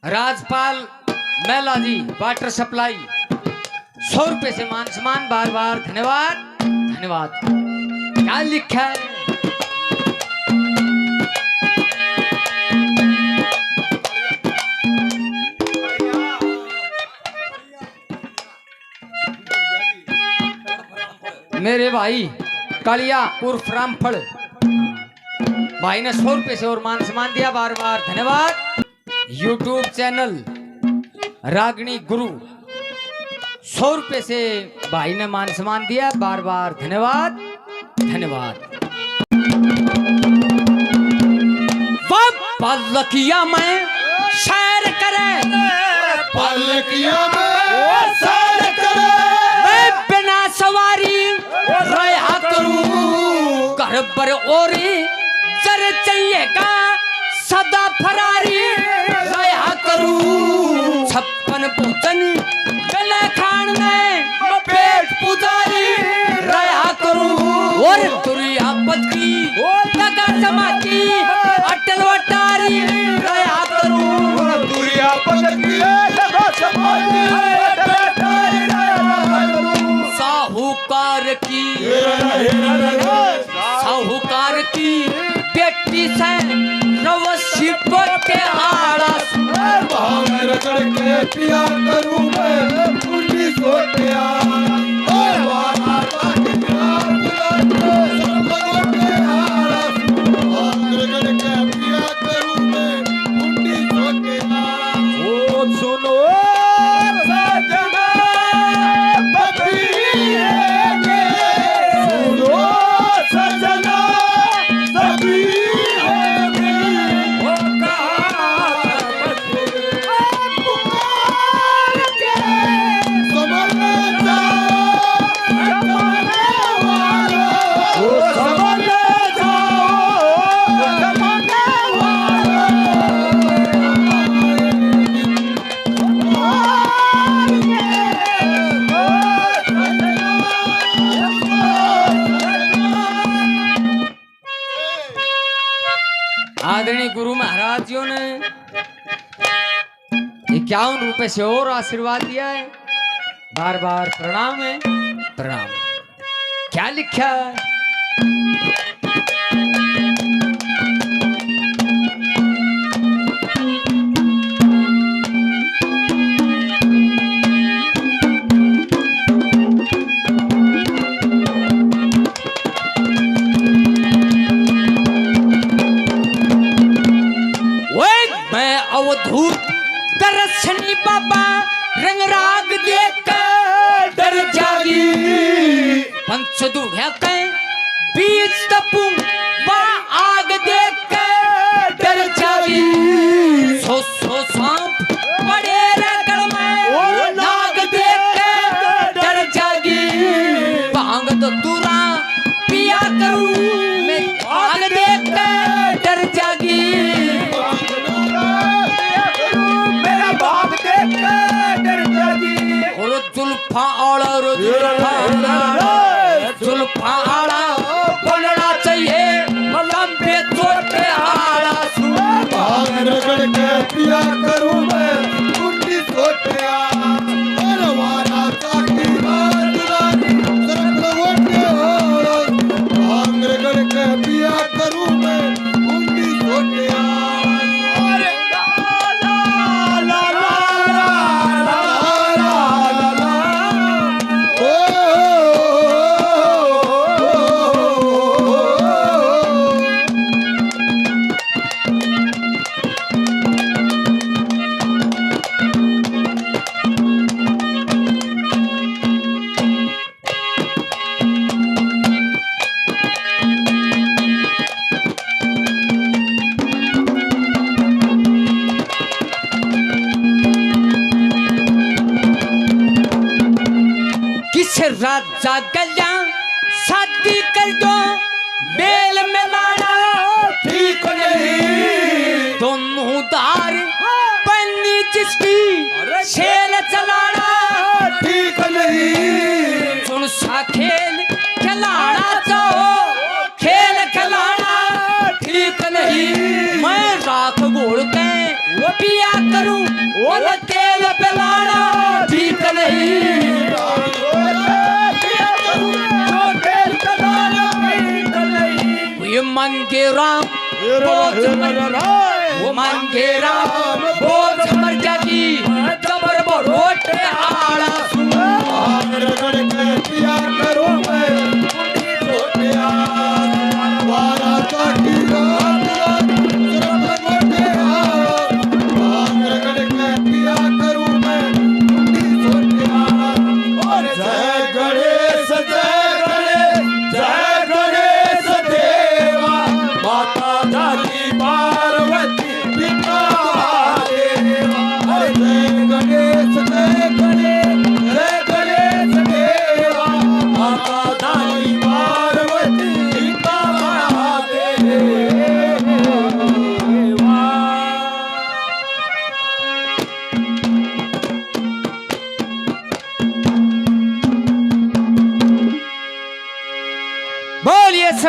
राजपाल मेला जी वाटर सप्लाई 100 रुपए से मान सम्मान बार बार धन्यवाद धन्यवाद। क्या लिखा है, मेरे भाई कालिया उर्फ रामफल भाई ने 100 रुपए से और मान सम्मान दिया, बार बार धन्यवाद। यूट्यूब चैनल रागिनी गुरु 100 रुपए से भाई ने मान सम्मान दिया, बार बार धन्यवाद धन्यवाद। पलकिया में सैर करे, पलकिया में सैर करे, मैं बिना सवारी रहा करूं, घर पर ओरी जर चाहिएगा सदा फरारी रहा करूं, 56 भोजन गले खान में पेट पुजारी रहा करूं, और दुनिया पत्नी लगा जमाती अटल वटारी रहा करूं, दुनिया पलकी लगा समाती साहूकार की बेटी से रवसी के आड़ा भांग रगड़ के पिया करूं मैं पुलिस होटिया, भांग रगड़ के पिया करूं मैं पुलिस होटिया। ओ सुनो सजना सुनो सजना सभी आदरणीय गुरु महाराज जी ने 51 रुपए से और आशीर्वाद दिया है, बार बार प्रणाम है प्रणाम। क्या लिखा है? अवधूत दर्शनी बाबा रंगराग देख कर डर जागी, पंचदुढ़ के बीच तपू वह आग देख कर डर जागी, 100 सांप बड़े रगड़ में नाग देख कर डर जागी, भांग तो तुरा पिया करूं मैं आग देख कर डर जागी, जुल्फा आड़ा बोलना चाहिए लंबे छोटे आड़ा भांग रगड़ के पिया करूं मैं पुलिस होटिया, वारा चाकी दुलारी सरक होटिया, भांग रगड़ के पिया करूं मैं पुलिस होटिया। राजा गया शादी कर दो मेल मिलाना ठीक नहीं, दोनों दार बन्नी जिसकी खेल चलाना ठीक नहीं, सुन सा खेल खिलाना चाहो खेल खिलाना ठीक नहीं, मैं राख घोड़ के वो पिया करूं वो तेल पिलाना ठीक नहीं, मंगेरा वो मंगेरा बोझ मर जागी जबर रोट आड़ा रगड़ के पिया करूं मैं वारा चाकी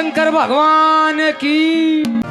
शंकर भगवान की।